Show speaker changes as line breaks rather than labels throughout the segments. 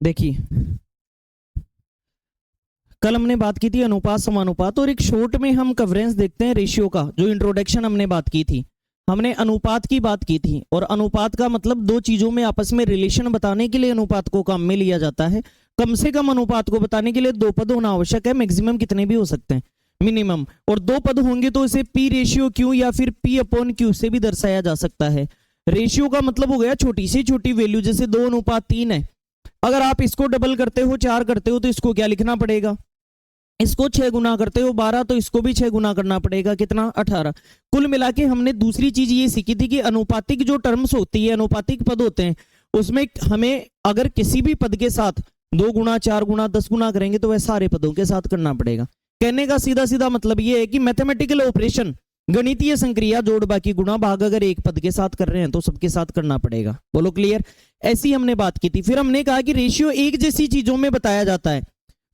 देखिए, कल हमने बात की थी अनुपात समानुपात, और एक शॉर्ट में हम कवरेंस देखते हैं रेशियो का। जो इंट्रोडक्शन हमने बात की थी, हमने अनुपात की बात की थी, और अनुपात का मतलब दो चीजों में आपस में रिलेशन बताने के लिए अनुपात को काम में लिया जाता है। कम से कम अनुपात को बताने के लिए दो पद होना आवश्यक है, मैक्सिमम कितने भी हो सकते हैं, मिनिमम। और दो पद होंगे तो इसे पी रेशियो क्यू या फिर पी अपॉन क्यू से भी दर्शाया जा सकता है। रेशियो का मतलब हो गया छोटी से छोटी वैल्यू, जैसे 2:3 है। अगर आप इसको डबल करते हो, 4 करते हो, तो इसको क्या लिखना पड़ेगा? इसको 6 गुना करते हो 12, तो इसको भी 6 गुना करना पड़ेगा, कितना? 18। कुल मिला के हमने दूसरी चीज ये सीखी थी कि अनुपातिक जो टर्म्स होती है, अनुपातिक पद होते हैं, उसमें हमें अगर किसी भी पद के साथ 2 गुना 4 गुना 10 गुना करेंगे तो वह सारे पदों के साथ करना पड़ेगा। कहने का सीधा सीधा मतलब ये है कि मैथमेटिकल ऑपरेशन, गणितीय संक्रिया, जोड़ बाकी गुणा भाग, अगर एक पद के साथ कर रहे हैं तो सबके साथ करना पड़ेगा। बोलो क्लियर? ऐसी हमने बात की थी। फिर हमने कहा कि रेशियो एक जैसी चीजों में बताया जाता है।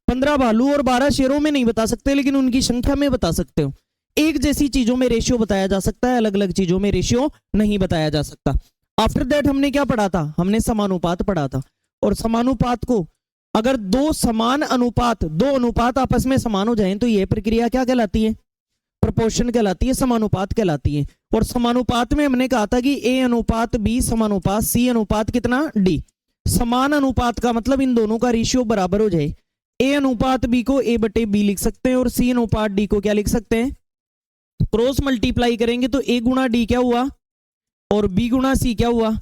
15 भालू और 12 शेरों में नहीं बता सकते, लेकिन उनकी संख्या में बता सकते हो। एक जैसी चीजों में रेशियो बताया जा सकता है, अलग अलग चीजों में रेशियो नहीं बताया जा सकता। आफ्टर दैट हमने क्या पढ़ा था? हमने समानुपात पढ़ा था। और समानुपात को, अगर दो अनुपात आपस में समान हो जाए तो यह प्रक्रिया क्या कहलाती है? प्रोपोर्शन कहलाती है, समानुपात कहलाती है। और समानुपात में हमने कहा था कि ए अनुपात बी समानुपात सी अनुपात कितना? डी। समान अनुपात का मतलब इन दोनों का रेशियो बराबर हो जाए। ए अनुपात बी को ए बटे बी लिख सकते हैं, और सी अनुपात डी को क्या लिख सकते हैं? क्रॉस मल्टीप्लाई करेंगे तो ए गुणा डी क्या हुआ, और बी गुणा सी क्या हुआ?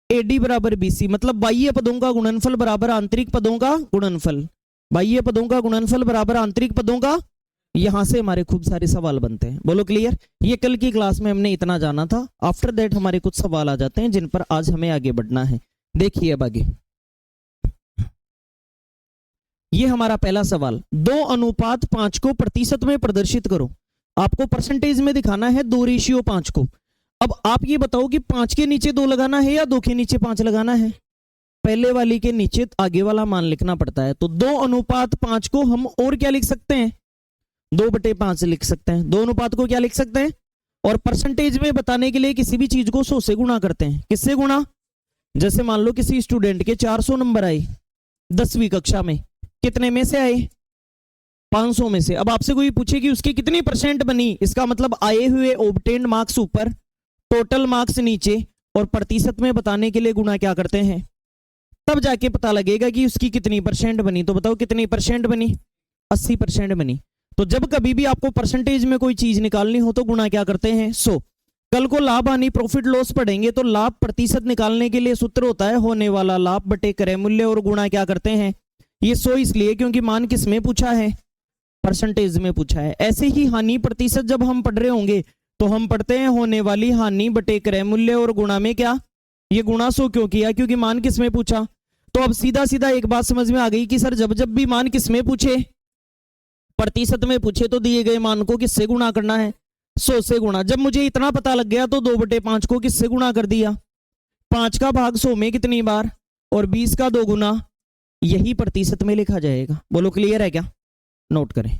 ए डी बराबर बी सी। मतलब बाह्य पदों का गुणनफल बराबर आंतरिक पदों का गुणनफल, बाह्य पदों का गुणनफल बराबर आंतरिक पदों का। यहां से हमारे खूब सारे सवाल बनते हैं। बोलो क्लियर? ये कल की क्लास में हमने इतना जाना था। आफ्टर दैट हमारे कुछ सवाल आ जाते हैं जिन पर आज हमें आगे बढ़ना है। देखिए अब आगे, ये हमारा पहला सवाल, 2:5 को प्रतिशत में प्रदर्शित करो। आपको परसेंटेज में दिखाना है 2:5 को। अब आप ये बताओ कि 5 के नीचे 2 लगाना है या 2 के नीचे 5 लगाना है? पहले वाली के नीचे आगे वाला मान लिखना पड़ता है। तो 2:5 को हम और क्या लिख सकते हैं? 2/5 लिख सकते हैं। 2 अनुपात को क्या लिख सकते हैं? और परसेंटेज में बताने के लिए किसी भी चीज को 100 से गुणा करते हैं। किससे गुणा? जैसे मान लो किसी स्टूडेंट के 400 नंबर आए 10वीं कक्षा में, कितने में से आए? 500 में से। अब आपसे कोई पूछे कि उसकी कितनी परसेंट बनी, इसका मतलब आए हुए ऑब्टेन्ड मार्क्स ऊपर, टोटल मार्क्स नीचे, और प्रतिशत में बताने के लिए गुणा क्या करते हैं? तब जाके पता लगेगा कि उसकी कितनी परसेंट बनी। तो बताओ कितनी परसेंट बनी? 80% बनी। तो जब कभी भी आपको परसेंटेज में कोई चीज निकालनी हो तो गुणा क्या करते हैं? 100। कल को लाभ हानि प्रॉफिट लॉस पढ़ेंगे तो लाभ प्रतिशत निकालने के लिए सूत्र होता है होने वाला लाभ बटे क्रय मूल्य, और गुणा क्या करते हैं? ये 100 इसलिए क्योंकि मान किस में पूछा है? परसेंटेज में पूछा है। ऐसे ही हानि प्रतिशत जब हम पढ़ रहे होंगे तो हम पढ़ते हैं होने वाली हानि बटे क्रय मूल्य, और गुणा में क्या? ये गुणा 100 क्यों किया? क्योंकि मान किस में पूछा। तो अब सीधा सीधा एक बात समझ में आ गई कि सर जब जब भी मान किस में पूछे, प्रतिशत में पूछे, तो दिए गए मान को किससे गुणा करना है? 100 से गुणा। जब मुझे इतना पता लग गया तो 2/5 को किससे गुणा कर दिया? 5 का भाग 100 में कितनी बार, और 20 का 2 गुना, यही प्रतिशत में लिखा जाएगा। बोलो क्लियर है क्या? नोट करें।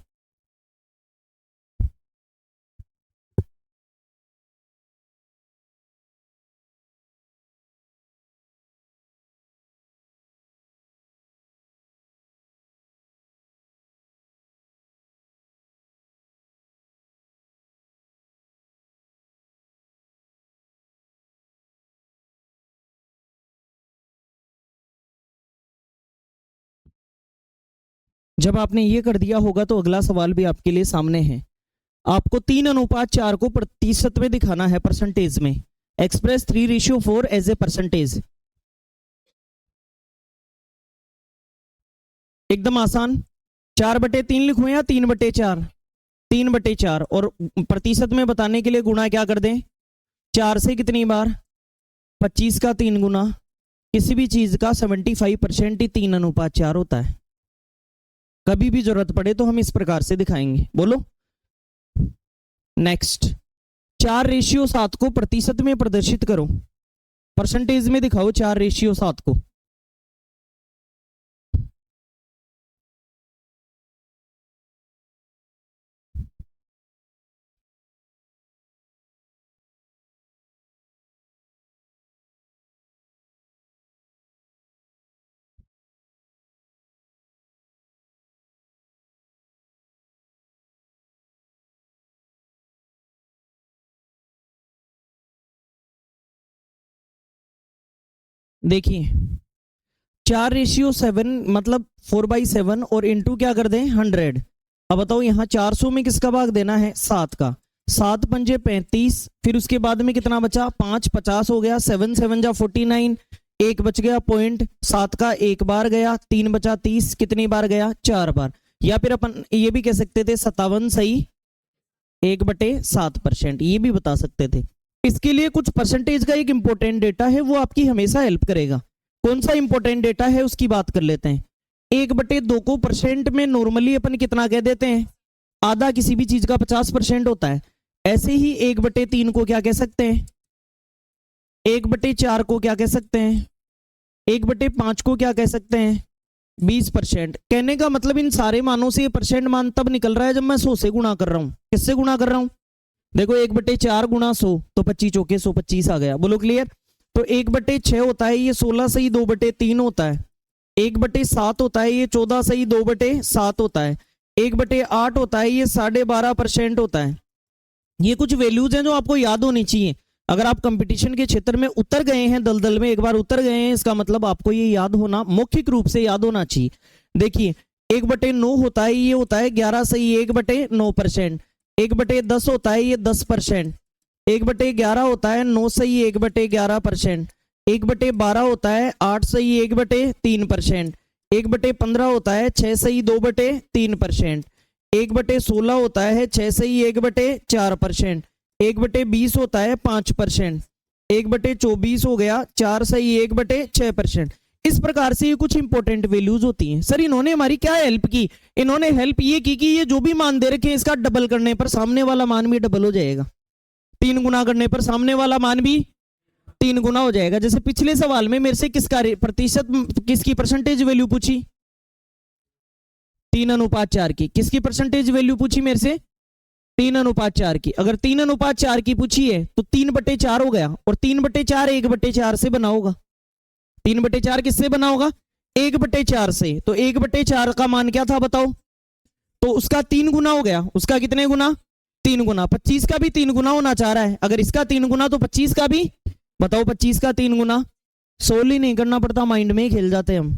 जब आपने ये कर दिया होगा तो अगला सवाल भी आपके लिए सामने है। आपको 3:4 को प्रतिशत में दिखाना है, परसेंटेज में। Express 3:4 as a percentage. एकदम आसान। 4/3 लिखूं या 3/4? 3/4। और प्रतिशत में बताने के लिए गुणा क्या कर दें? 4 से कितनी बार? 25 का 3 गुना। किसी भी चीज का 75% ही 3:4 होता है। कभी भी जरूरत पड़े तो हम इस प्रकार से दिखाएंगे। बोलो नेक्स्ट। 4:7 को प्रतिशत में प्रदर्शित करो। परसेंटेज में दिखाओ 4:7 को। देखिए 4:7 मतलब 4/7 और इंटू क्या कर दें 100। अब बताओ यहाँ 400 में किसका भाग देना है 7 का। 7 पंजे 35, फिर उसके बाद में कितना बचा 5 50 हो गया, 7 7 जा 49, एक बच गया पॉइंट, 7 का एक बार गया, 3 बचा 30, कितनी बार गया 4 बार। या फिर अपन ये भी कह सकते थे 57 सही 1/7%, ये भी बता सकते थे। इसके लिए कुछ परसेंटेज का एक इंपॉर्टेंट डेटा है, वो आपकी हमेशा हेल्प करेगा। कौन सा इंपॉर्टेंट डेटा है उसकी बात कर लेते हैं। 1/2 को परसेंट में नॉर्मली अपन कितना कह देते हैं, आधा किसी भी चीज का 50% होता है। ऐसे ही 1/3 को क्या कह सकते हैं, 1/4 को क्या कह सकते हैं, 1/5 को क्या कह सकते हैं 20%। कहने का मतलब इन सारे मानों से ये परसेंट मान तब निकल रहा है जब मैं 100 से गुणा कर रहा हूं। किससे गुणा कर रहा हूं, देखो 1/4 गुणा 100 तो 25 चौके 125 आ गया। बोलो क्लियर। तो 1/6 होता है ये 16 सही 2/3 होता है। 1/7 होता है ये 14 सही 2/7 होता है। 1/8 होता है ये 12.5% होता है। ये कुछ वैल्यूज हैं जो आपको याद होनी चाहिए। अगर आप कंपटीशन के क्षेत्र में उतर गए हैं, दलदल में एक बार उतर गए हैं, इसका मतलब आपको ये याद होना, मौखिक रूप से याद होना चाहिए। देखिए 1/9 होता है ये होता है 11 सही 1/9%। 1/10 होता है ये 10%। 1/11 होता है 9 सही 1/11%। 1/12 होता है 8 सही 1/3%। 1/15 होता है 6 सही 2/3%। 1/16 होता है 6 सही 1/4%। 1/20 होता है 5%। 1/24 हो गया 4 सही 1/6%। इस प्रकार से ये कुछ इंपॉर्टेंट वैल्यूज होती हैं। सर इन्होंने हमारी क्या हेल्प की, इन्होंने हेल्प ये की कि ये जो भी मान दे रखे हैं इसका डबल करने पर सामने वाला मान भी डबल हो जाएगा, 3 गुना करने पर सामने वाला मान भी 3 गुना हो जाएगा। जैसे पिछले सवाल में मेरे से किसका प्रतिशत, किसकी परसेंटेज वैल्यू पूछी, 3:4 की। किसकी परसेंटेज वैल्यू पूछी मेरे से, 3:4 की। अगर 3:4 की पूछी है तो 3/4 हो गया, और 3/4 1/4 से बना होगा। 3/4 किससे बना होगा, 1/4 से। तो 1/4 का मान क्या था बताओ, तो उसका 3 गुना हो गया। उसका कितने गुना, 3 गुना। 25 का भी 3 गुना होना चाह रहा है, अगर इसका 3 गुना तो 25 का भी, बताओ 25 का 3 गुना। सोल्व ही नहीं करना पड़ता, माइंड में ही खेल जाते हम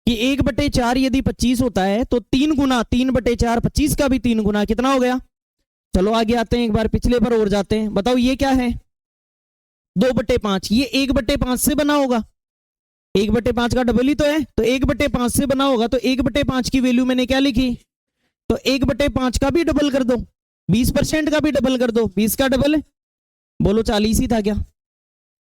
कि 1/4 यदि 25 होता है तो 3 गुना 3/4 25 का भी 3 गुना, कितना हो गया। चलो आगे आते हैं, एक बार पिछले पर और जाते हैं। बताओ ये क्या है, 2/5। ये 1/5 से बना होगा, 1/5 का डबल ही तो है, तो 1/5 से बना होगा। तो 1/5 की वैल्यू मैंने क्या लिखी, तो 1/5 का भी डबल कर दो, 20% का भी डबल कर दो। 20 का डबल बोलो 40 ही था क्या,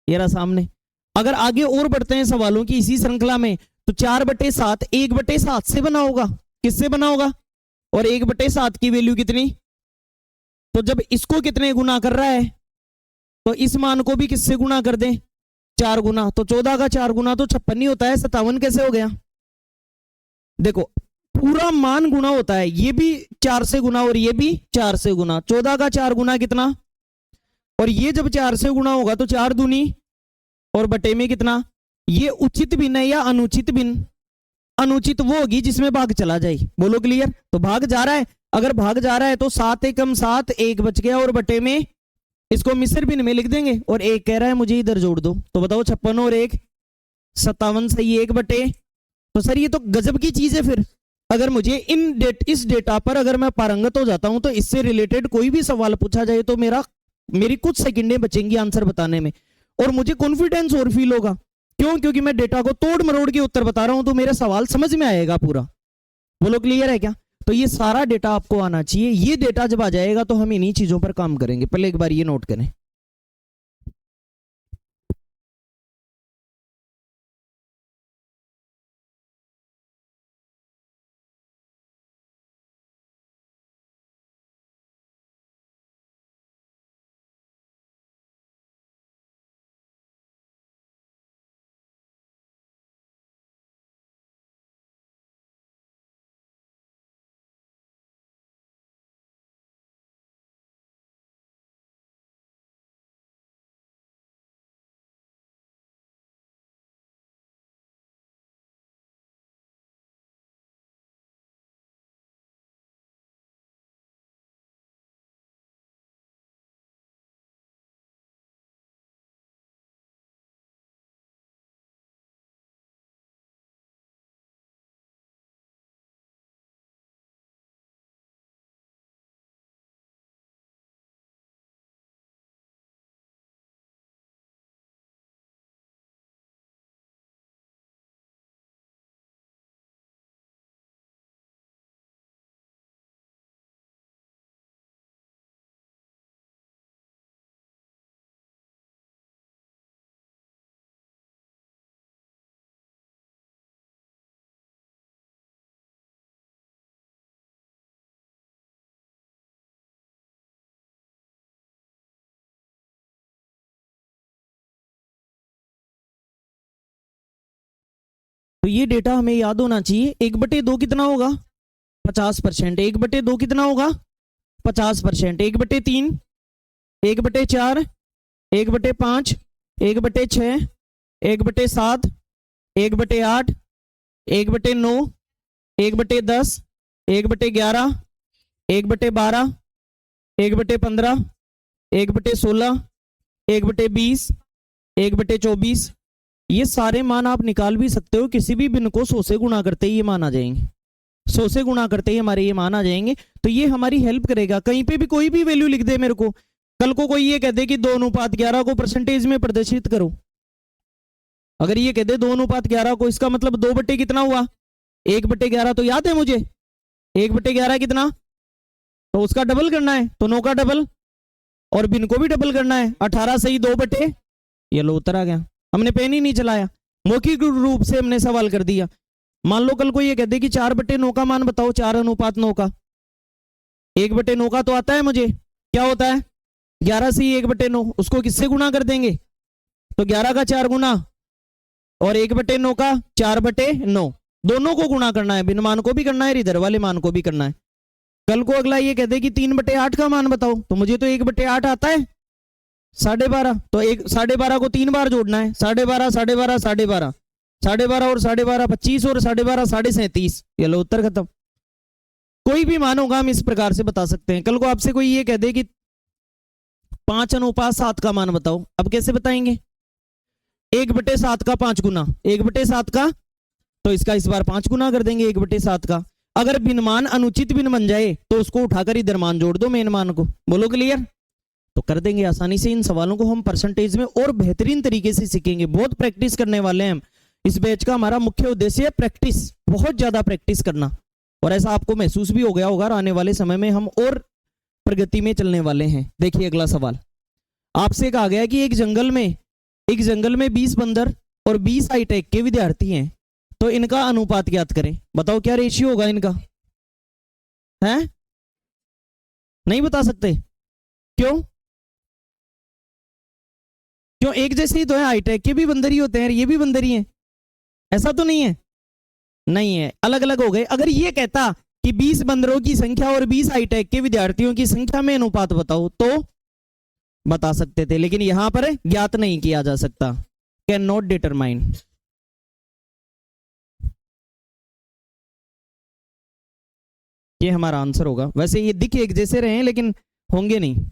ये रहा सामने। अगर आगे और बढ़ते हैं सवालों की इसी श्रृंखला में, तो 4/7 1/7 से बना होगा। किससे बना होगा, और 1/7 की वैल्यू कितनी, तो जब इसको कितने गुना कर रहा है तो इस मान को भी किससे गुना कर दें, 4 गुना। तो 14 का 4 गुना तो 56 ही होता है, 57 कैसे हो गया। देखो पूरा मान गुना होता है, ये भी 4 से गुना और ये भी 4 से गुना। 14 का 4 गुना कितना, और ये जब 4 से गुना होगा तो 4 दूनी और बटे में कितना। ये उचित भिन्न है या अनुचित भिन्न, अनुचित वो होगी जिसमें भाग चला जाए। बोलो क्लियर। तो भाग जा रहा है, अगर भाग जा रहा है तो 7 एकम 7, एक बच गया, और बटे में इसको मिश्र भिन्न में लिख देंगे, और एक कह रहा है मुझे इधर जोड़ दो। तो बताओ 56 और 1 57 सही 1/। तो सर ये तो गजब की चीज है। फिर अगर मुझे इस डेटा पर अगर मैं पारंगत हो जाता हूं तो इससे रिलेटेड कोई भी सवाल पूछा जाए तो मेरी कुछ सेकंडें बचेंगी आंसर बताने में, और मुझे कॉन्फिडेंस और फील होगा। क्यों, क्योंकि मैं डेटा को तोड़ मरोड़ के उत्तर बता रहा हूं, तो मेरा सवाल समझ में आएगा पूरा। बोलो क्लियर है क्या। तो ये सारा डेटा आपको आना चाहिए। ये डेटा जब आ जाएगा तो हम इन्हीं चीजों पर काम करेंगे। पहले एक बार ये नोट करें। ये डेटा हमें याद होना चाहिए। 1/2 कितना होगा? 50%। 1/2 कितना होगा? 50%। 1/3, 1/4, 1/5, 1/6, 1/7, 1/8, 1/9, 1/10, 1/11, 1/12, 1/15, 1/16, 1/20, 1/24। ये सारे मान आप निकाल भी सकते हो। किसी भी भिन्न को 100 से गुणा करते ही ये मान आ जाएंगे। 100 से गुणा करते ही हमारे ये मान आ जाएंगे। तो ये हमारी हेल्प करेगा। कहीं पे भी कोई भी वैल्यू लिख दे मेरे को, कल को कोई ये कह दे कि 2:11 को परसेंटेज में प्रदर्शित करो, अगर ये कह दे 2:11 को, इसका मतलब 2 बटे कितना हुआ? 1/11। तो याद है मुझे 1/11 कितना, तो उसका डबल करना है, तो 9 का डबल, और भिन्न को भी डबल करना है। 18 सही 2 बटे, ये लो उत्तर आ गया। हमने पेन ही नहीं चलाया, मौखिक रूप से हमने सवाल कर दिया। मान लो कल को ये कहते कि 4/9 का मान बताओ, 4:9 का। 1/9 का तो आता है मुझे, क्या होता है? 11 से 1/9, उसको किससे गुणा कर देंगे? तो 11 का 4 गुना और 1/9 का 4/9, दोनों को गुणा करना है। भिन्न मान को भी करना है, इधर वाले मान को भी करना है। कल को अगला ये कहते कि 3/8 का मान बताओ, तो मुझे तो 1/8 आता है 12.5, तो 12.5 को 3 बार जोड़ना है। 12.5, 12.5, 12.5, 12.5 और 12.5 25, और 12.5 37। ये लो उत्तर खत्म। कोई भी मान होगा हम इस प्रकार से बता सकते हैं। कल को आपसे कोई ये कह दे कि 5:7 का मान बताओ, अब कैसे बताएंगे? 1/7 का 5 गुना, 1/7 का, तो इसका इस बार 5 गुना कर देंगे 1/7 का। अगर भिन्न मान अनुचित भिन्न बन जाए तो उसको उठाकर इधर मान जोड़ दो मेन मान को। बोलो क्लियर? तो कर देंगे आसानी से। इन सवालों को हम परसेंटेज में और बेहतरीन तरीके से सीखेंगे। बहुत प्रैक्टिस करने वाले हैं हम। इस बैच का हमारा मुख्य उद्देश्य है प्रैक्टिस, बहुत ज्यादा प्रैक्टिस करना। और ऐसा आपको महसूस भी हो गया होगा, और आने वाले समय में हम और प्रगति में चलने वाले हैं। देखिए अगला सवाल आपसे कहा गया कि एक जंगल में 20 बंदर और 20 हाईटेक के विद्यार्थी हैं, तो इनका अनुपात ज्ञात करें। बताओ क्या रेशियो होगा इनका? है नहीं बता सकते? क्यों? क्यों? एक जैसे ही तो है, हाईटेक के भी बंदर ही होते हैं, ये भी बंदर ही हैं, ऐसा तो नहीं है? नहीं है, अलग अलग हो गए। अगर ये कहता कि 20 बंदरों की संख्या और 20 हाईटेक के विद्यार्थियों की संख्या में अनुपात बताओ, तो बता सकते थे, लेकिन यहां पर ज्ञात नहीं किया जा सकता। Can not determine. ये हमारा आंसर होगा। वैसे ये दिख एक जैसे रहे हैं, लेकिन होंगे नहीं।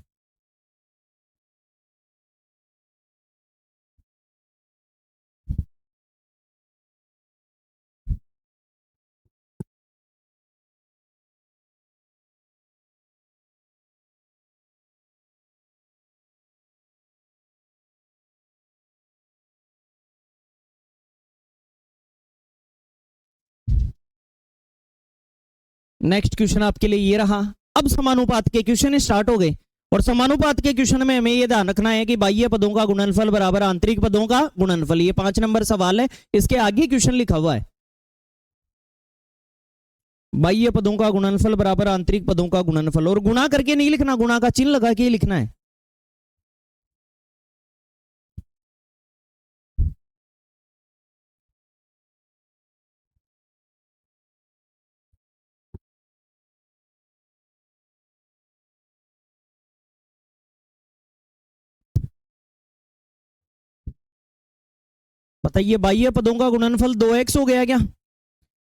नेक्स्ट क्वेश्चन आपके लिए ये रहा। अब समानुपात के क्वेश्चन स्टार्ट हो गए, और समानुपात के क्वेश्चन में हमें ये ध्यान रखना है कि बाह्य पदों का गुणनफल बराबर आंतरिक पदों का गुणनफल। ये 5 नंबर सवाल है, इसके आगे क्वेश्चन लिखा हुआ है बाह्य पदों का गुणनफल बराबर आंतरिक पदों का गुणनफल। और गुणा करके नहीं लिखना, गुणा का चिन्ह लगा के लिखना है। बताइए, बाह्य पदों का गुणनफल 2x हो गया क्या?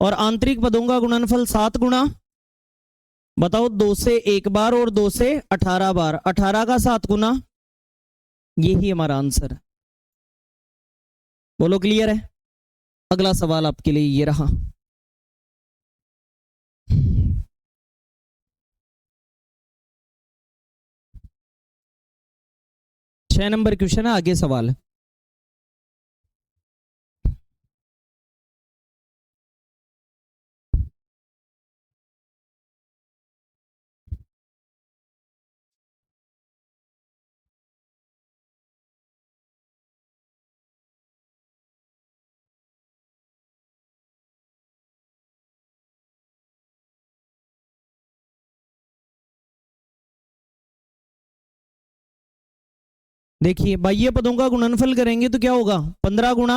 और आंतरिक पदों का गुणनफल 7 गुणा, बताओ 2 से 1 बार और 2 से 18 बार, 18 का 7 गुना, यही हमारा आंसर है। बोलो क्लियर है? अगला सवाल आपके लिए ये रहा। छह नंबर क्वेश्चन है, आगे सवाल है। देखिए, बाह्य पदों का गुणनफल करेंगे तो क्या होगा? 15 गुणा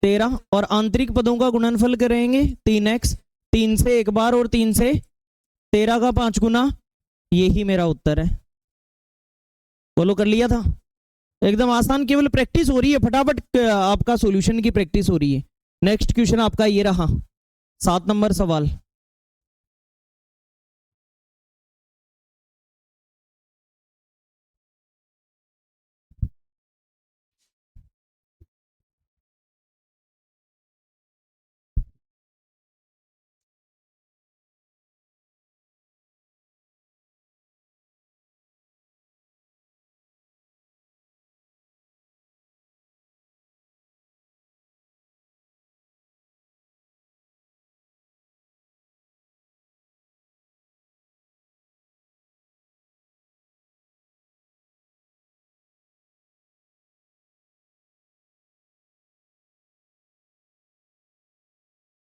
13 और आंतरिक पदों का गुणनफल करेंगे 3x, 3 से एक बार और 3 से 13 का 5 गुना, यही मेरा उत्तर है। फॉलो कर लिया था, एकदम आसान, केवल प्रैक्टिस हो रही है, फटाफट आपका सॉल्यूशन की प्रैक्टिस हो रही है। नेक्स्ट क्वेश्चन आपका ये रहा, 7 नंबर सवाल।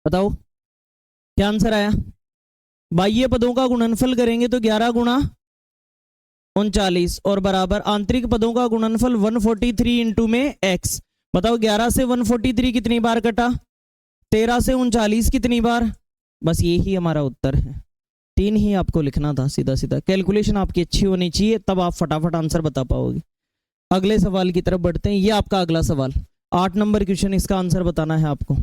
बताओ क्या आंसर आया। बाह्य पदों का गुणनफल करेंगे तो 11 गुणा 39 और बराबर आंतरिक पदों का गुणनफल 143 इंटू में x। बताओ 11 से 143 कितनी बार कटा, 13 से 39 कितनी बार, बस यही हमारा उत्तर है। 3 ही आपको लिखना था, सीधा सीधा। कैलकुलेशन आपकी अच्छी होनी चाहिए, तब आप फटाफट आंसर बता पाओगे। अगले सवाल की तरफ बढ़ते हैं। ये आपका अगला सवाल 8 नंबर क्वेश्चन, इसका आंसर बताना है आपको।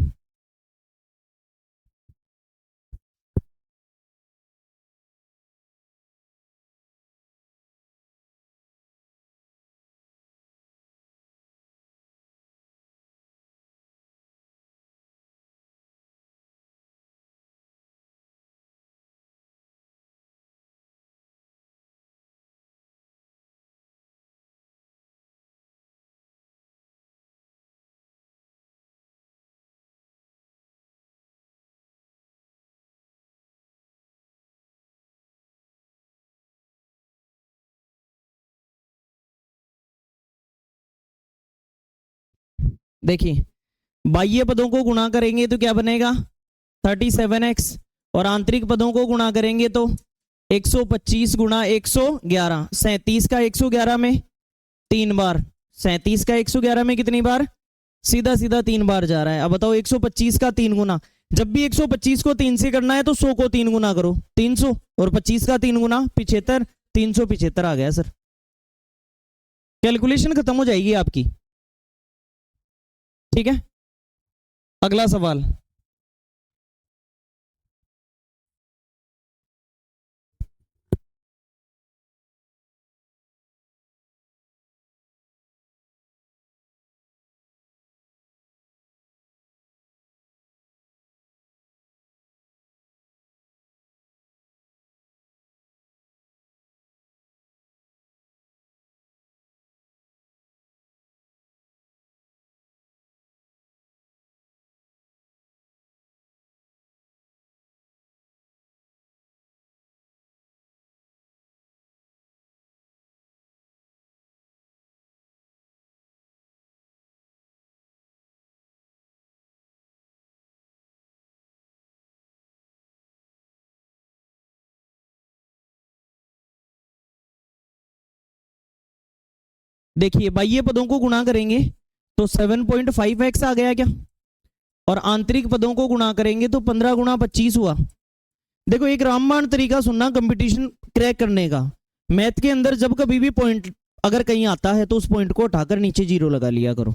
देखिए बाह्य पदों को गुणा करेंगे तो क्या बनेगा 37x, और आंतरिक पदों को गुणा करेंगे तो 125 गुणा 111, 37 का 111 में 3 बार, 37 का 111 में कितनी बार, सीधा सीधा 3 बार जा रहा है। अब बताओ 125 का 3 गुना, जब भी 125 को 3 से करना है तो 100 को 3 गुना करो, 300, और 25 का 3 गुना 75, 375 आ गया सर। कैलकुलेशन खत्म हो जाएगी आपकी, ठीक है। अगला सवाल, देखिए बाह्य पदों को गुणा करेंगे तो 7.5x आ गया क्या, और आंतरिक पदों को गुणा करेंगे तो 15 गुणा 25 हुआ। देखो एक रामबाण तरीका सुनना कंपटीशन क्रैक करने का, मैथ के अंदर जब कभी भी पॉइंट अगर कहीं आता है तो उस पॉइंट को उठाकर नीचे जीरो लगा लिया करो,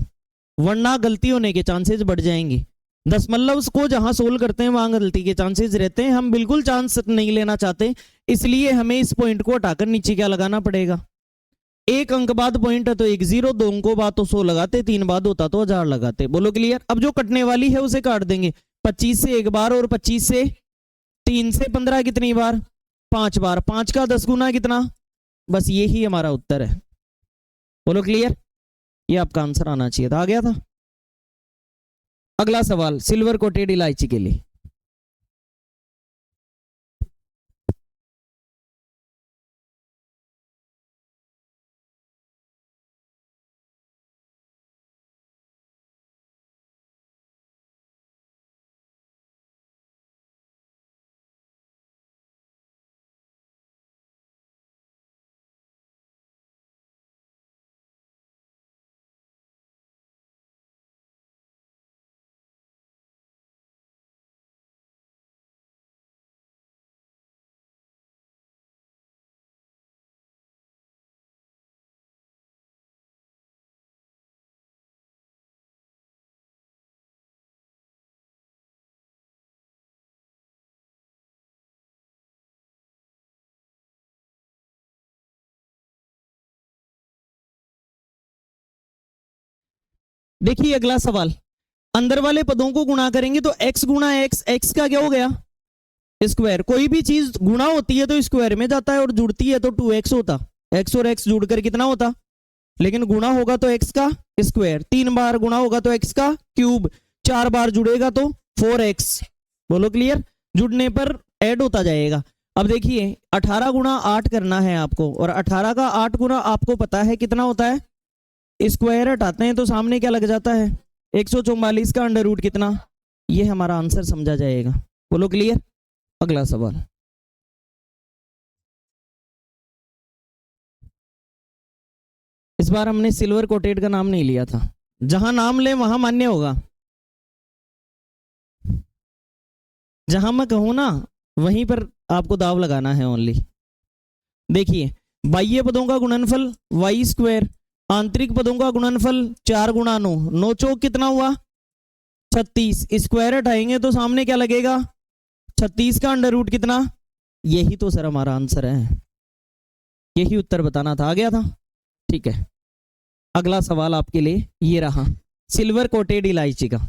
वरना गलती होने के चांसेस बढ़ जाएंगे। दशमलव को जहां सोल्व करते हैं वहां गलती के चांसेस रहते हैं, हम बिल्कुल चांस नहीं लेना चाहते, इसलिए हमें इस पॉइंट को हटाकर नीचे क्या लगाना पड़ेगा, एक अंक बाद पॉइंट है तो 1 0, 2 अंकों बाद तो 100 लगाते, 3 बाद होता तो 1000 लगाते। बोलो क्लियर। अब जो कटने वाली है उसे काट देंगे, 25 से एक बार और 25 से 3 से 15 कितनी बार, 5 बार, 5 का 10 गुना कितना, बस यही हमारा उत्तर है। बोलो क्लियर, ये आपका आंसर आना चाहिए था, आ गया था। अगला सवाल सिल्वर कोटेड इलायची के लिए, देखिए अगला सवाल, अंदर वाले पदों को गुणा करेंगे तो x गुणा x, x का क्या हो गया स्क्वायर। कोई भी चीज गुणा होती है तो स्क्वायर में जाता है और जुड़ती है तो 2x होता, x और x जुड़कर कितना होता, लेकिन गुणा होगा तो x का स्क्वायर, 3 बार गुणा होगा तो x का क्यूब, 4 बार जुड़ेगा तो 4x। बोलो क्लियर, जुड़ने पर ऐड होता जाएगा। अब देखिए 18 गुणा 8 करना है आपको, और 18 का 8 गुणा आपको पता है कितना होता है, स्क्वायर हटाते हैं तो सामने क्या लग जाता है 144 का अंडर रूट कितना, ये हमारा आंसर समझा जाएगा। बोलो क्लियर। अगला सवाल, इस बार हमने सिल्वर कोटेड का नाम नहीं लिया था, जहां नाम ले वहां मान्य होगा, जहां मैं कहूं ना वहीं पर आपको दाव लगाना है ओनली। देखिए बाह्य पदों का गुणनफल वाई स्क्वायर, आंतरिक पदों का गुणनफल 4 गुणा 9, 9 चौक कितना हुआ 36, स्क्वायर हटाएंगे तो सामने क्या लगेगा 36 का अंडर रूट कितना, यही तो सर हमारा आंसर है, यही उत्तर बताना था, आ गया था। ठीक है, अगला सवाल आपके लिए ये रहा, सिल्वर कोटेड इलायची का।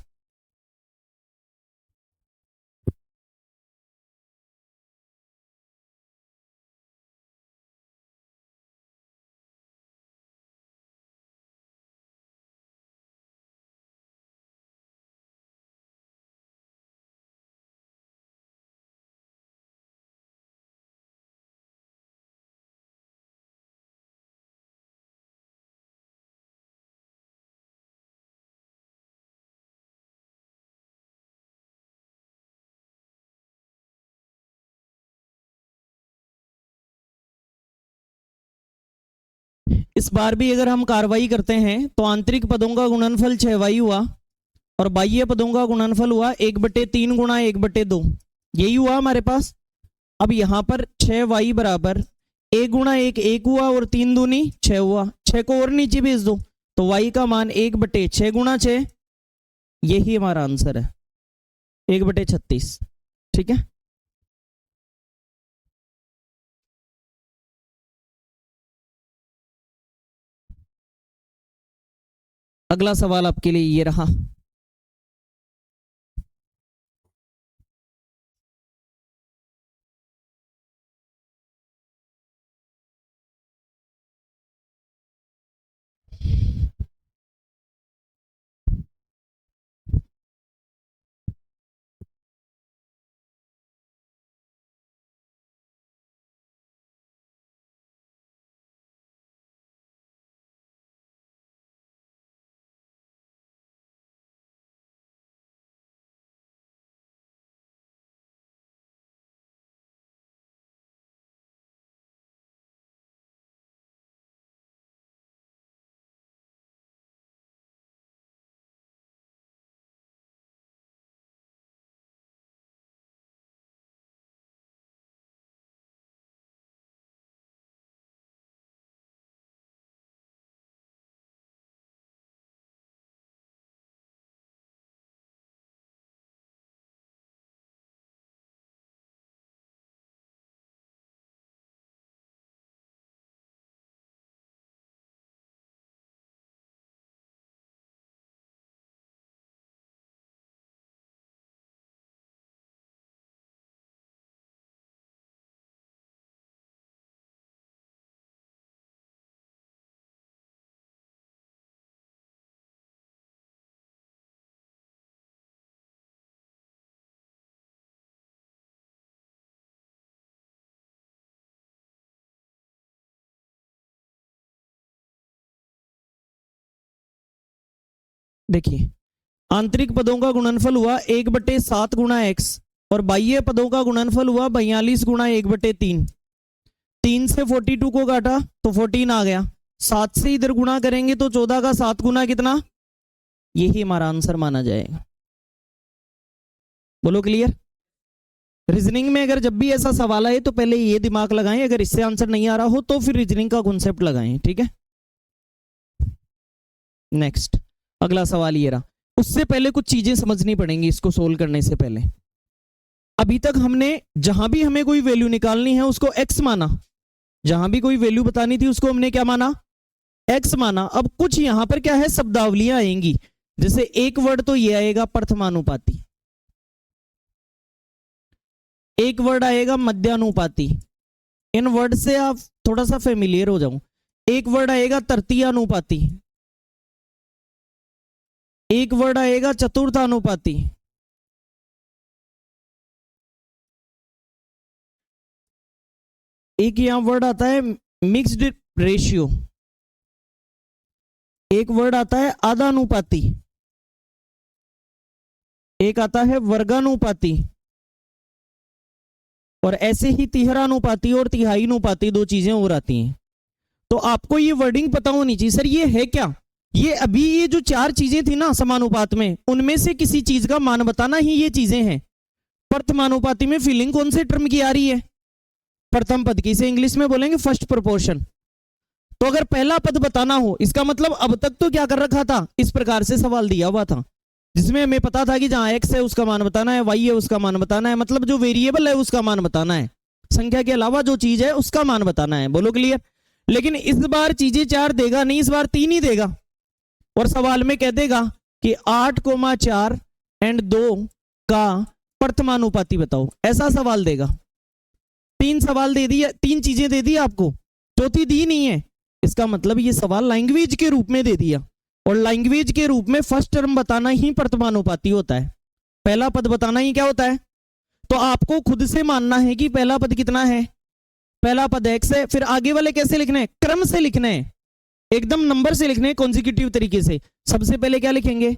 इस बार भी अगर हम कार्रवाई करते हैं तो आंतरिक पदों का गुणनफल 6y हुआ और बाह्य पदों का गुणनफल हुआ 1/3 गुणा 1/2, यही हुआ हमारे पास। अब यहां पर 6y बराबर 1 गुणा 1 1 हुआ और 3 दूनी 6 हुआ, 6 को और नीचे भेज दो तो y का मान 1/6 गुणा 6, यही हमारा आंसर है 1/36। ठीक है, अगला सवाल आपके लिए ये रहा, देखिए आंतरिक पदों का गुणनफल हुआ 1/7 गुणा x और बाह्य पदों का गुणनफल हुआ 42 गुणा 1/3, 3 से 42 को काटा तो 14 आ गया, 7 से इधर गुणा करेंगे तो 14 का 7 गुना कितना, यही हमारा आंसर माना जाएगा। बोलो क्लियर। रीजनिंग में अगर जब भी ऐसा सवाल आए तो पहले ये दिमाग लगाएं, अगर इससे आंसर नहीं आ रहा हो तो फिर रीजनिंग का कॉन्सेप्ट लगाएं। ठीक है, नेक्स्ट अगला सवाल ये रहा, उससे पहले कुछ चीजें समझनी पड़ेंगी इसको सोल्व करने से पहले। अभी तक हमने जहां भी हमें कोई वैल्यू निकालनी है उसको x माना, जहां भी कोई वैल्यू बतानी थी उसको हमने क्या माना x माना। अब कुछ यहां पर क्या है शब्दावलियां आएंगी, जैसे एक वर्ड तो ये आएगा प्रथमानुपाती, एक वर्ड आएगा मध्यानुपाती, इन वर्ड से आप थोड़ा सा फेमिलियर हो जाओ। एक वर्ड आएगा तृतीयानुपाती, एक वर्ड आएगा चतुर्थानुपाती, एक यहां वर्ड आता है मिक्स्ड रेशियो, एक वर्ड आता है आधानुपाती, एक आता है वर्गानुपाती, और ऐसे ही तिहरानुपाती और तिहाईनुपाती दो चीजें और आती हैं। तो आपको ये वर्डिंग पता होनी चाहिए। सर ये है क्या? ये अभी ये जो चार चीजें थी ना समानुपात में, उनमें से किसी चीज का मान बताना ही ये चीजें हैं। प्रथमानुपाती में फीलिंग कौन से टर्म की आ रही है? प्रथम पद की, से इंग्लिश में बोलेंगे फर्स्ट प्रोपोर्शन। तो अगर पहला पद बताना हो, इसका मतलब अब तक तो क्या कर रखा था, इस प्रकार से सवाल दिया हुआ था जिसमें हमें पता था कि जहां एक्स है उसका मान बताना है, वाई है उसका मान बताना है, मतलब जो वेरिएबल है उसका मान बताना है, संख्या के अलावा जो चीज है उसका मान बताना है। बोलो क्लियर? लेकिन इस बार चीजें चार देगा नहीं, इस बार तीन ही देगा, और सवाल में कह देगा कि 8,4 एंड 2 का प्रथमानुपाती बताओ, ऐसा सवाल देगा। तीन सवाल दे दिया, तीन चीजें दे दी आपको, चौथी दी नहीं है। इसका मतलब ये सवाल लैंग्वेज के रूप में दे दिया, और लैंग्वेज के रूप में फर्स्ट टर्म बताना ही प्रथमानुपाती होता है, पहला पद बताना ही क्या होता है। तो आपको खुद से मानना है कि पहला पद कितना है, पहला पद एक्स है। फिर आगे वाले कैसे लिखने हैं? क्रम से लिखने हैं, एकदम नंबर से लिखने हैं, कॉन्जिक्यूटिव तरीके से। सबसे पहले क्या लिखेंगे,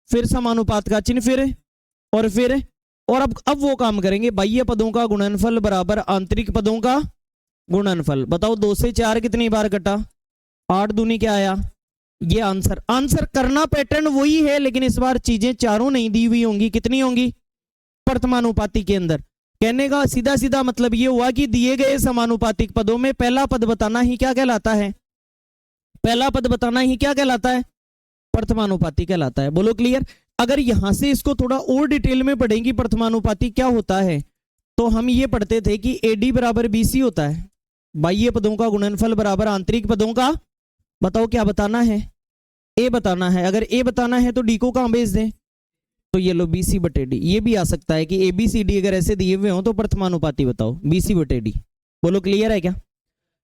फिर समानुपात का चिन्ह, फिर और अब वो काम करेंगे, बाह्य पदों का गुणनफल बराबर आंतरिक पदों का गुणनफल। बताओ 2 से 4 कितनी बार कटा? 8 दूनी क्या आया? ये आंसर करना पैटर्न वही है, लेकिन इस बार चीजें चारों नहीं दी हुई होंगी। कितनी होंगी? प्रथमानुपाती के अंदर। कहने का सीधा सीधा मतलब ये हुआ कि दिए गए समानुपातिक पदों में पहला पद बताना ही क्या कहलाता है? पहला पद बताना ही क्या कहलाता है? प्रथमानुपाती कहलाता है। बोलो क्लियर? अगर यहां से इसको थोड़ा और डिटेल में पढ़ेंगे प्रथमानुपाती क्या होता है, तो हम ये पढ़ते थे कि एडी बराबर बीसी होता है, बाह्य पदों का गुणनफल बराबर आंतरिक पदों का, बताओ क्या बताना है? ए बताना है। अगर ए बताना है तो डी को कहां भेज दें? तो ये लो बीसी बटे डी। ये भी आ सकता है कि ए बी सी डी अगर ऐसे दिए हुए हो तो प्रथमानुपाती बताओ, बीसी बटे डी। बोलो क्लियर है क्या?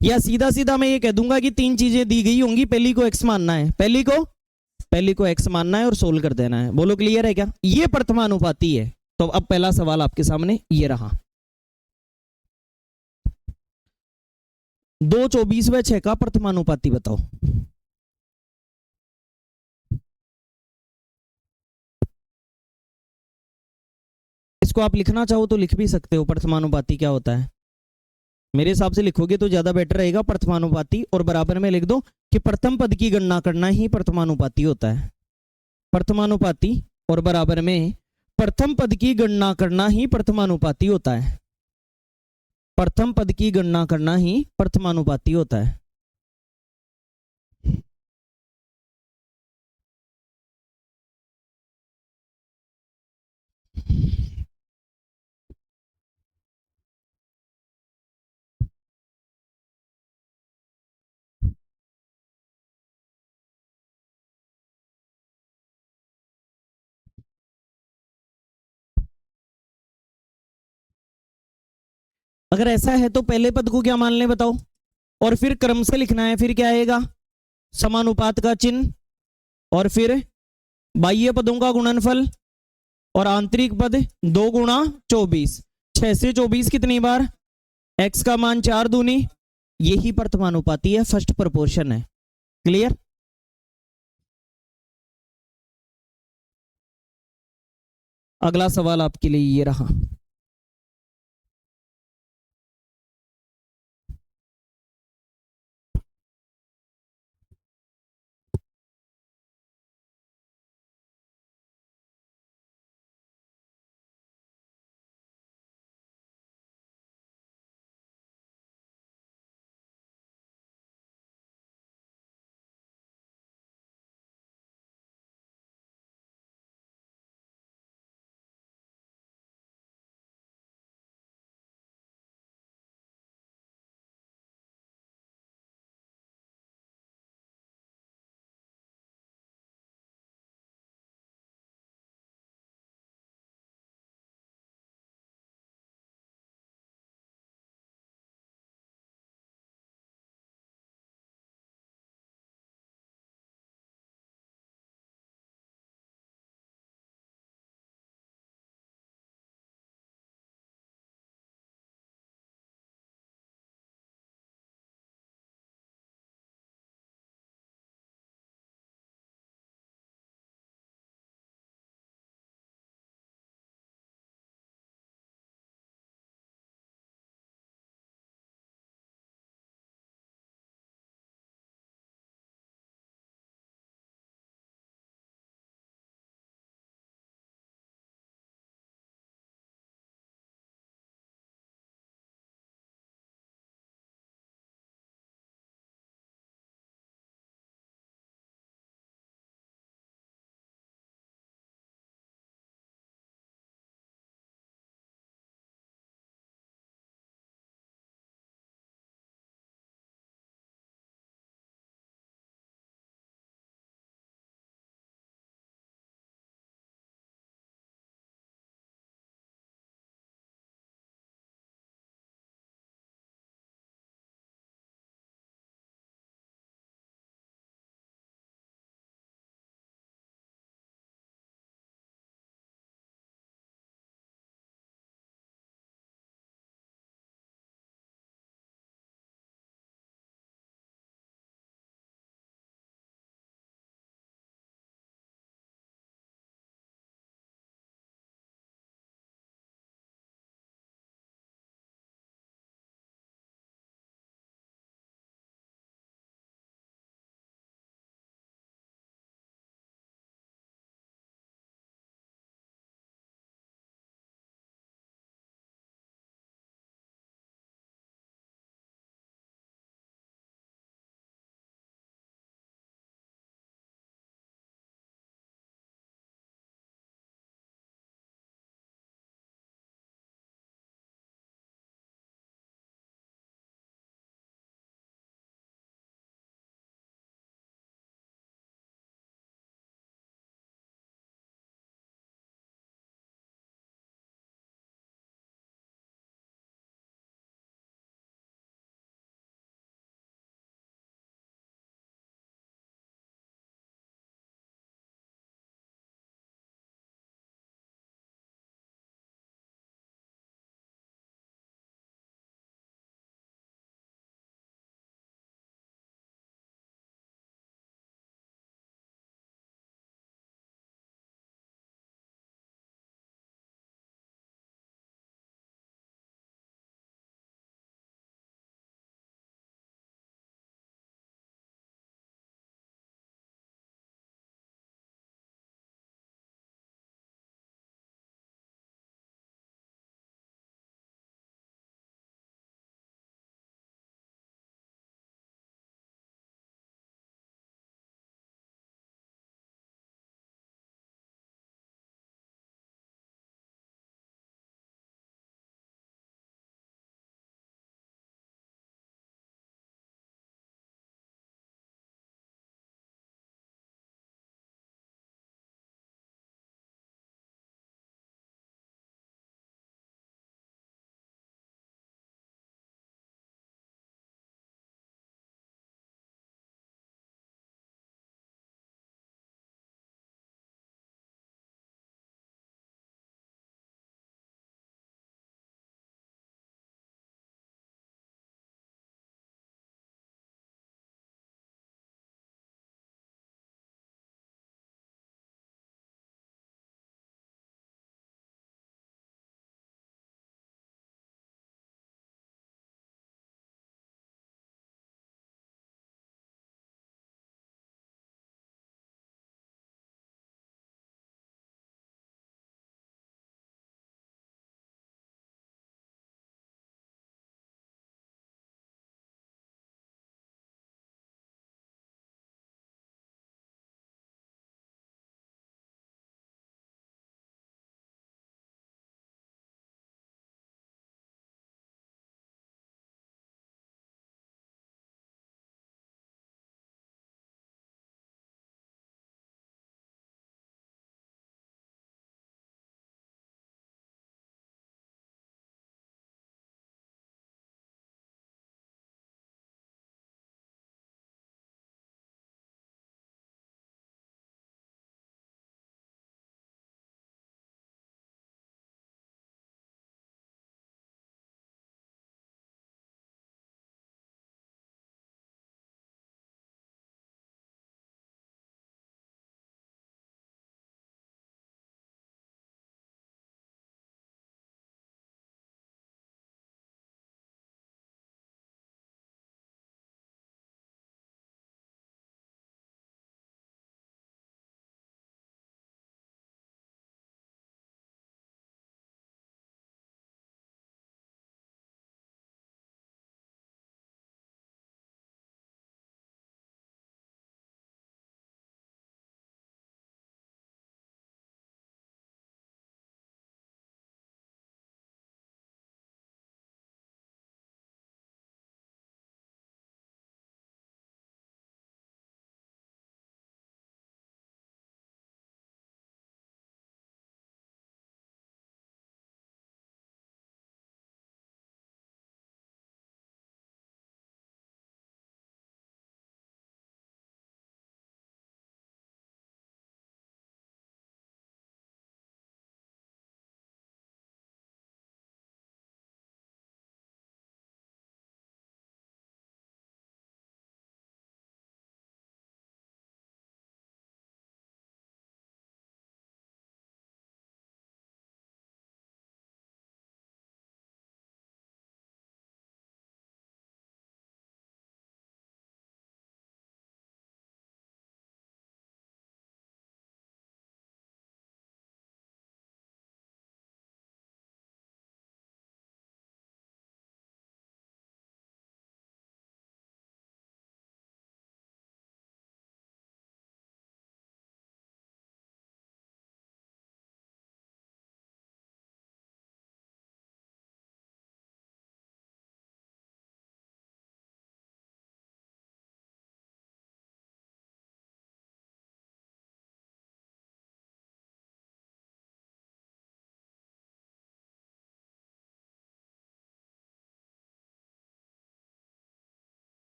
या सीधा सीधा मैं ये कह दूंगा कि तीन चीजें दी गई होंगी, पहली को एक्स मानना है, पहली को एक्स मानना है और सोल्व कर देना है। बोलो क्लियर है क्या? ये प्रथमानुपाती है। तो अब पहला सवाल आपके सामने ये रहा, 2/24/6 का प्रथमानुपाती बताओ। इसको आप लिखना चाहो तो लिख भी सकते हो, प्रथमानुपाती क्या होता है। मेरे हिसाब से लिखोगे तो ज्यादा बेटर रहेगा प्रथमानुपाती, और बराबर में लिख दो कि प्रथम पद की गणना करना ही प्रथमानुपाती होता है। प्रथमानुपाती और बराबर में प्रथम पद की गणना करना ही प्रथमानुपाती होता है। प्रथम पद की गणना करना ही प्रथमानुपाती होता है। अगर ऐसा है तो पहले पद को क्या मान लें बताओ, और फिर क्रम से लिखना है। फिर क्या आएगा? समानुपात का चिन्ह, और फिर बाह्य पदों का गुणनफल, और आंतरिक पद 2 गुणा 24, 6 से 24 कितनी बार? एक्स का मान 4 दूनी, यही प्रथमानुपाती है, फर्स्ट प्रोपोर्शन है। क्लियर? अगला सवाल आपके लिए ये रहा,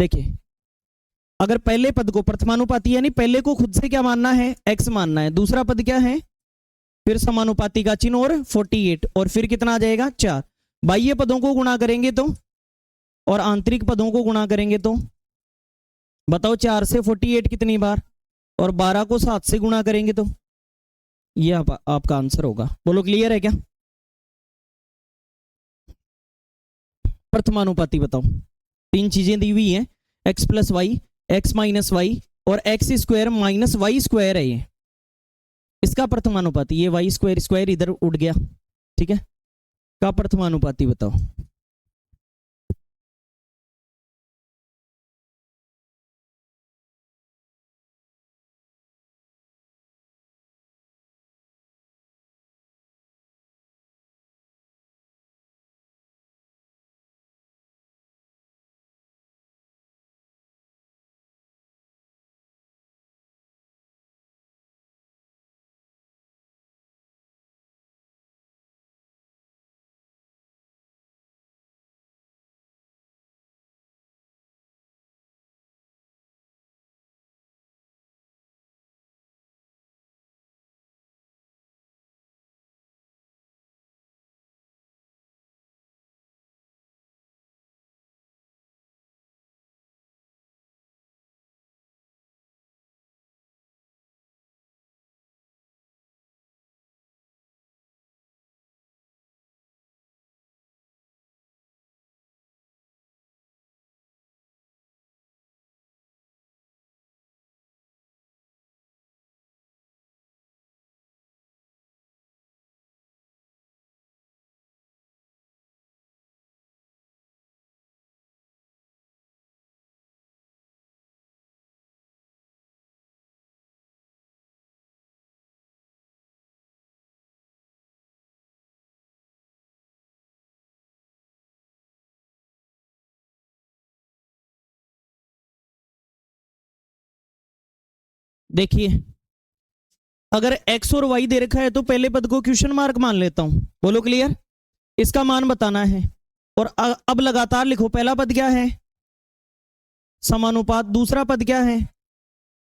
देखिए, अगर पहले पद को प्रथमानुपाती यानी पहले को खुद से क्या मानना है, x मानना है, दूसरा पद क्या है, फिर समानुपाती का चिन्ह और 48, और फिर कितना आ जाएगा 4। बाह्य पदों को गुणा करेंगे तो और आंतरिक पदों को गुणा करेंगे तो बताओ 4 से 48 कितनी बार, और 12 को 7 से गुणा करेंगे तो ये आपका आंसर होगा। बोलो क्लियर है क्या? प्रथमानुपाती बताओ, तीन चीजें दी हुई है, x plus y, x minus y और x square minus Y square है ये, इसका प्रथमानुपाती, ये वाई स्क्वायर स्क्वायर इधर उड़ गया, ठीक है, का प्रथमानुपाती बताओ। देखिए, अगर x और y दे रखा है तो पहले पद को क्वेश्चन मार्क मान लेता हूं, बोलो क्लियर, इसका मान बताना है। और अब लगातार लिखो, पहला पद क्या है, समानुपात, दूसरा पद क्या है,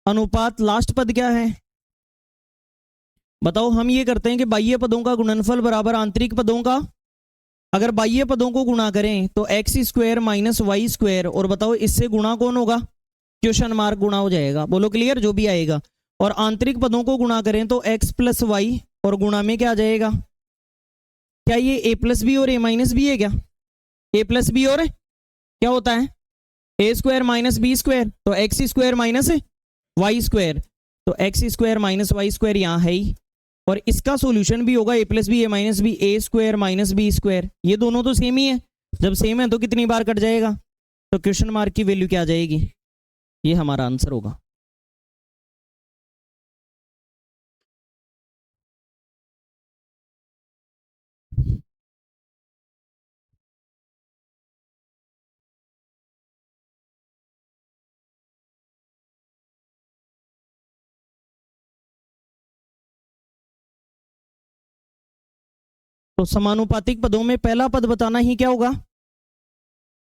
अनुपात, लास्ट पद क्या है बताओ। हम ये करते हैं कि बाह्य पदों का गुणनफल बराबर आंतरिक पदों का, अगर बाह्य पदों को गुणा करें तो x square minus Y square, और बताओ इससे गुणा कौन होगा, क्वेश्चन मार्क गुणा हो जाएगा, बोलो क्लियर, जो भी आएगा। और आंतरिक पदों को गुणा करें तो x प्लस वाई और गुणा में क्या आ जाएगा, क्या ये a प्लस बी और a माइनस बी है क्या, a प्लस बी और क्या होता है a square minus b square, तो x square minus Y square, तो x square minus Y square यहाँ है ही, और इसका सॉल्यूशन भी होगा a plus b a minus b, a square minus b square, ये दोनों तो सेम ही है, जब सेम है तो कितनी बार कट जाएगा, तो क्वेश्चन मार्क की वैल्यू क्या आ जाएगी, ये हमारा आंसर होगा। तो समानुपातिक पदों में पहला पद बताना ही क्या होगा,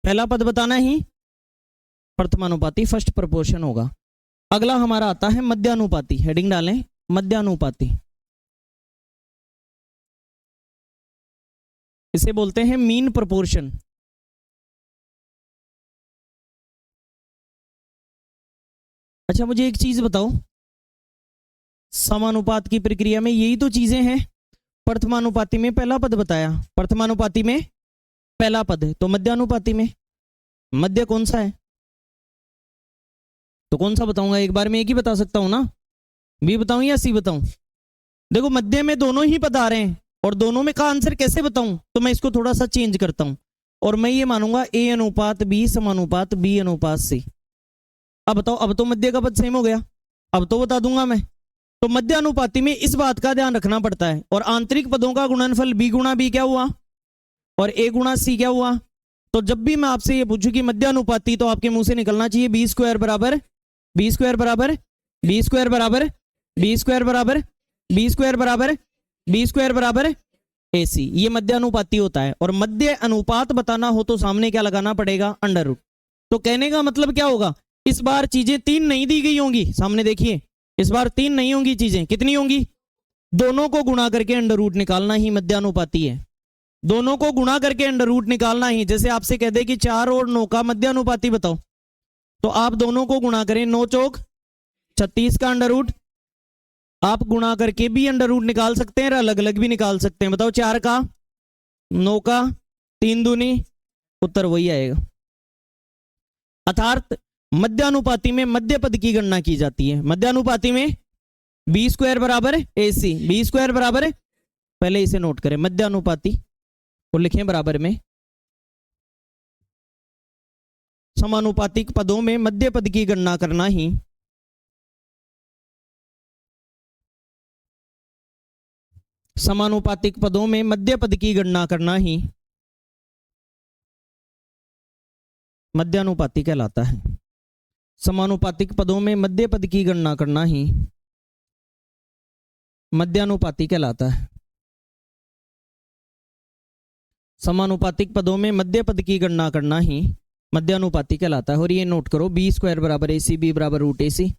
पहला पद बताना ही प्रथमानुपाती, फर्स्ट प्रोपोर्शन होगा। अगला हमारा आता है मध्यानुपाती, हेडिंग डालें मध्यानुपाती, इसे बोलते हैं मीन प्रोपोर्शन। अच्छा मुझे एक चीज बताओ, समानुपात की प्रक्रिया में यही तो चीजें हैं, प्रथमानुपाती में पहला पद बताया, प्रथमानुपाती में पहला पद है, तो मध्यानुपाती में मध्य कौन सा है, तो कौन सा बताऊंगा, एक बार में एक ही बता सकता हूं ना, बी बताऊं या सी बताऊं। देखो मध्य में दोनों ही पद आ रहे हैं, और दोनों में का आंसर कैसे बताऊं, तो मैं इसको थोड़ा सा चेंज करता हूं, और मैं ये मानूंगा a अनुपात b समानुपात b अनुपात c। अब बताओ, अब तो मध्य का पद सेम हो गया, अब तो बता दूंगा मैं। तो मध्य अनुपाती में इस बात का ध्यान रखना पड़ता है, और आंतरिक पदों का गुणनफल b गुणा b क्या हुआ और a गुणा c क्या हुआ। तो जब भी मैं आपसे ये पूछूं कि मध्य अनुपाती, तो आपके मुंह से निकलना चाहिए बी स्क्वायर बराबर बी स्क्वायर बराबर बी स्क्वायर बराबर बी स्क्वायर बराबर बी स्क्वायर बराबर बी स्क्वायर बराबर AC, ये मध्य अनुपाती होता है। और मध्य अनुपात बताना हो तो सामने क्या लगाना पड़ेगा, अंडर रूट। तो कहने का मतलब क्या होगा, इस बार चीजें 3 नहीं दी गई होंगी, सामने देखिए, इस बार 3 नहीं होंगी चीजें, कितनी होंगी, दोनों को गुणा करके अंडर रूट निकालना ही मध्यानुपाती है। दोनों को गुणा करके अंडर रूट निकालना ही, जैसे आपसे कह दे कि 4 और 9 का मध्यानुपाती बताओ, तो आप दोनों को गुणा करें, 9 चौक 36 का अंडर रूट, आप गुणा करके भी अंडर रूट निकाल सकते हैं और अलग अलग भी निकाल सकते हैं। बताओ 4 का, 9 का, 3 दूनी, उत्तर वही आएगा। अर्थात मध्यानुपाती में मध्य पद की गणना की जाती है। मध्यानुपाती में बी स्क्वायर बराबर ए सी, बी स्क्वायर बराबर, पहले इसे नोट करें, मध्यानुपाती को लिखें बराबर में, समानुपातिक पदों में मध्य पद की गणना करना ही समानुपातिक पदों में मध्य पद की गणना करना ही मध्यानुपाती कहलाता है। समानुपातिक पदों में मध्य पद की गणना करना ही मध्यानुपाती कहलाता है। समानुपातिक पदों में मध्य पद की गणना करना ही मध्यानुपाती कहलाता है। और ये नोट करो, बी स्क्वायर बराबर ए सी, बी बराबर रूट ए सी।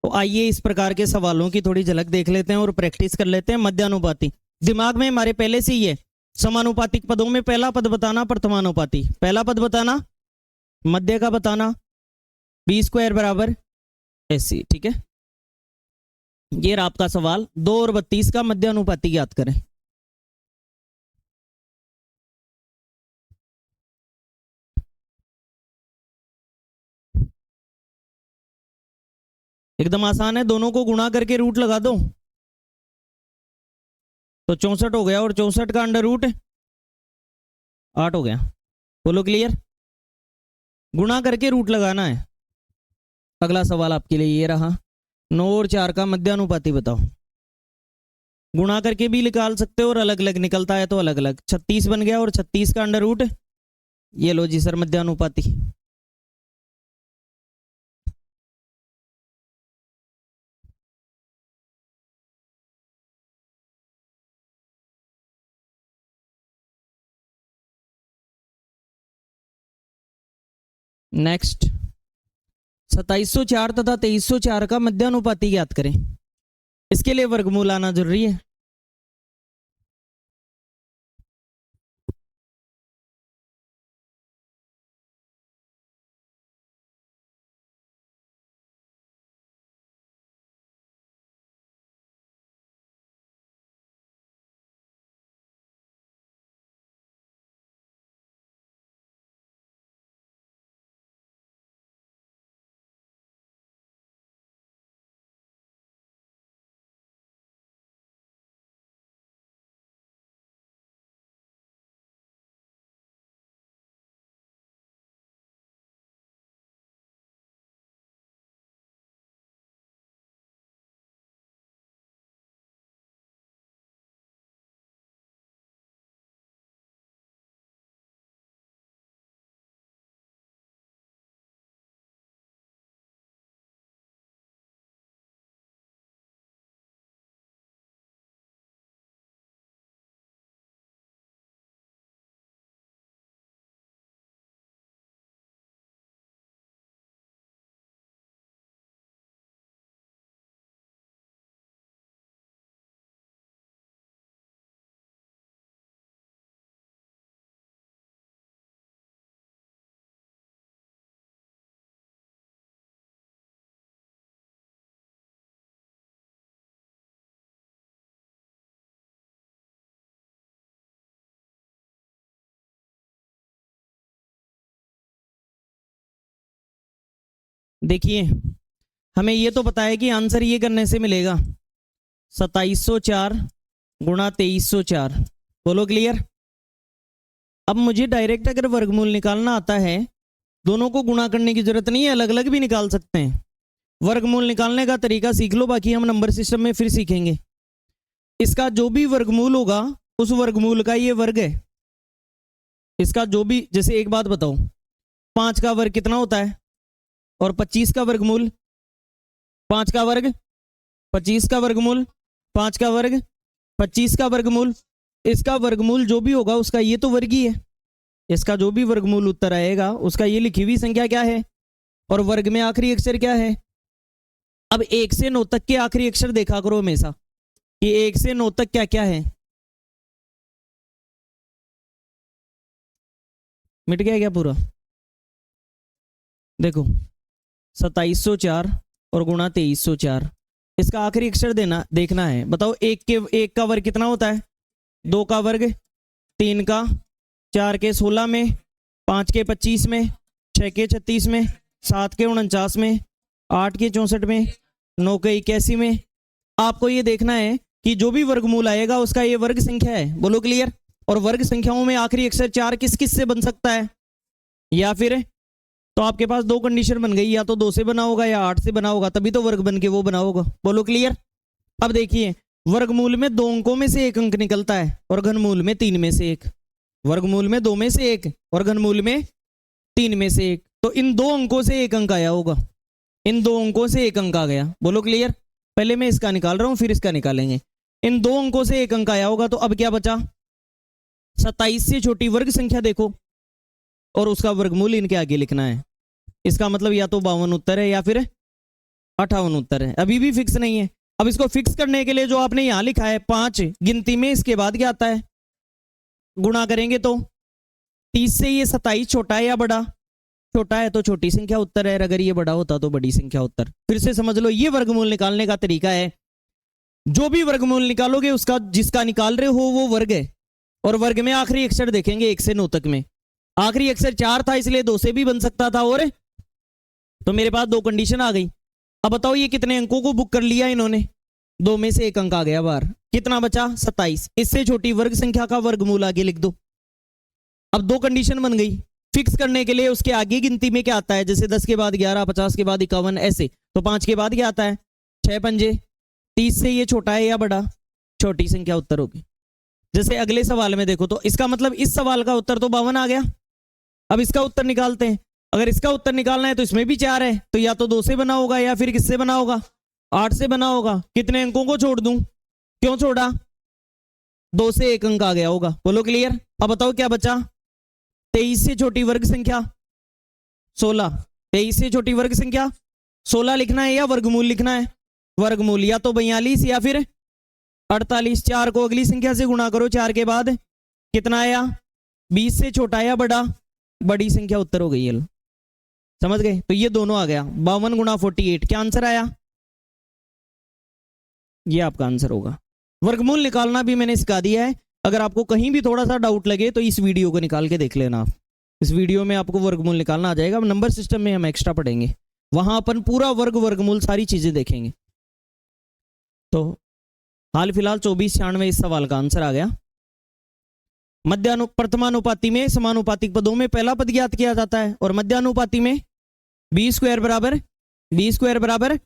तो आइए इस प्रकार के सवालों की थोड़ी झलक देख लेते हैं और प्रैक्टिस कर लेते हैं। मध्यानुपाती दिमाग में हमारे पहले से ही है। समानुपातिक पदों में पहला पद बताना, प्रथमानुपाती, पहला पद बताना, मध्य का बताना, बी स्क्वायर बराबर ऐसी, ठीक है। ये रहा आपका सवाल, 2 और 32 का मध्यानुपाती याद करें। एकदम आसान है, दोनों को गुणा करके रूट लगा दो, तो 64 हो गया, और 64 का अंडर रूट 8 हो गया। बोलो क्लियर, गुणा करके रूट लगाना है। अगला सवाल आपके लिए ये रहा, 9 और 4 का मध्यानुपाती बताओ। गुणा करके भी निकाल सकते हो और अलग अलग निकलता है तो अलग अलग। 36 बन गया, और 36 का अंडर रूट, ये लो जी सर मध्यानुपाती। नेक्स्ट, 2704 तथा 2304 का मध्यानुपाती याद करें। इसके लिए वर्गमूल आना जरूरी है। देखिए हमें ये तो पता है कि आंसर ये करने से मिलेगा 2704 गुणा 2304। बोलो क्लियर। अब मुझे डायरेक्ट अगर वर्गमूल निकालना आता है, दोनों को गुणा करने की जरूरत नहीं है, अलग अलग भी निकाल सकते हैं। वर्गमूल निकालने का तरीका सीख लो, बाकी हम नंबर सिस्टम में फिर सीखेंगे। इसका जो भी वर्गमूल होगा उस वर्गमूल का ये वर्ग है। इसका जो भी, जैसे एक बात बताओ, 5 का वर्ग कितना होता है और 25 का वर्गमूल, 5 का वर्ग 25 का वर्गमूल, 5 का वर्ग 25 का वर्गमूल। इसका वर्गमूल जो भी होगा उसका ये तो वर्ग ही है। इसका जो भी वर्गमूल उत्तर आएगा उसका ये लिखी हुई संख्या क्या है, और वर्ग में आखिरी अक्षर क्या है। अब 1 से 9 तक के आखिरी अक्षर देखा करो हमेशा कि 1 से 9 तक क्या क्या है। मिट गया क्या पूरा? देखो 2704 और गुणा 2304, इसका आखिरी अक्षर देना देखना है। बताओ एक का वर्ग कितना होता है? 2 का वर्ग, 3 का, 4 के 16 में, 5 के 25 में, 6 के 36 में, 7 के 49 में, 8 के 64 में, 9 के 81 में। आपको ये देखना है कि जो भी वर्गमूल आएगा उसका ये वर्ग संख्या है। बोलो क्लियर। और वर्ग संख्याओं में आखिरी अक्षर 4 किस किस से बन सकता है, या फिर, तो आपके पास दो कंडीशन बन गई, या तो 2 से बना होगा या 8 से बना होगा, तभी तो वर्ग बन के वो बना होगा। बोलो क्लियर। अब देखिए वर्गमूल में 2 अंकों में से 1 अंक निकलता है और घनमूल में 3 में से 1। वर्गमूल में 2 में से 1 और घनमूल में 3 में से 1, तो इन 2 अंकों से 1 अंक आया होगा। इन 2 अंकों से 1 अंक आ गया। बोलो क्लियर। पहले मैं इसका निकाल रहा हूं फिर इसका निकालेंगे। इन 2 अंकों से 1 अंक आया होगा, तो अब क्या बचा? 27 से छोटी वर्ग संख्या देखो और उसका वर्गमूल इनके आगे लिखना है। इसका मतलब या तो 52 उत्तर है या फिर 58 उत्तर है। अभी भी फिक्स नहीं है। अब इसको फिक्स करने के लिए जो आपने यहां लिखा है 5 गिनती में, इसके बाद क्या आता है? गुणा करेंगे तो 30 से ये 27 छोटा है या बड़ा? छोटा है तो छोटी संख्या उत्तर है, अगर ये बड़ा होता तो बड़ी संख्या उत्तर। फिर से समझ लो, ये वर्गमूल निकालने का तरीका है। जो भी वर्गमूल निकालोगे उसका, जिसका निकाल रहे हो वो वर्ग है, और वर्ग में आखिरी अक्षर देखेंगे 1 से 9 तक में। आखिरी अक्षर 4 था इसलिए 2 से भी बन सकता था, और तो मेरे पास 2 कंडीशन आ गई। अब बताओ ये कितने अंकों को बुक कर लिया इन्होंने? 2 में से 1 अंक आ गया बाहर, कितना बचा? 27। इससे छोटी वर्ग संख्या का वर्गमूल आगे लिख दो। अब 2 कंडीशन बन गई। फिक्स करने के लिए उसके आगे गिनती में क्या आता है, जैसे 10 के बाद 11, 50 के बाद 51, ऐसे। तो 5 के बाद क्या आता है? 6 पंजे 30 से ये छोटा है या बड़ा? छोटी संख्या उत्तर होगी। जैसे अगले सवाल में देखो, तो इसका मतलब इस सवाल का उत्तर तो 52 आ गया। अब इसका उत्तर निकालते हैं। अगर इसका उत्तर निकालना है तो इसमें भी 4 है, तो या तो 2 से बना होगा या फिर किससे बना होगा? 8 से बना होगा। कितने अंकों को छोड़ दूं? क्यों छोड़ा? 2 से 1 अंक आ गया होगा। बोलो क्लियर। अब बताओ क्या बचा? 23 से छोटी वर्ग संख्या 16। 23 से छोटी वर्ग संख्या 16 लिखना है या वर्गमूल लिखना है? वर्गमूल। या तो 42 या फिर 48। 4 को अगली संख्या से गुणा करो, 4 के बाद कितना आया? 20 से छोटा या बड़ा? बड़ी संख्या उत्तर हो गई है। समझ गए? तो ये दोनों आ गया। 52 गुणा 48 क्या आंसर आया? ये आपका आंसर होगा। वर्गमूल निकालना भी मैंने सिखा दिया है। अगर आपको कहीं भी थोड़ा सा डाउट लगे तो इस वीडियो को निकाल के देख लेना आप। इस वीडियो में आपको वर्गमूल निकालना आ जाएगा। अब नंबर सिस्टम में हम एक्स्ट्रा पढ़ेंगे, वहां अपन पूरा वर्गमूल सारी चीजें देखेंगे। तो हाल फिलहाल 2496 इस सवाल का आंसर आ गया। प्रथमानुपाती में समानुपातिक पदों में पहला पद ज्ञात किया जाता है, और मध्यानुपाती में बी स्क्वायर बराबर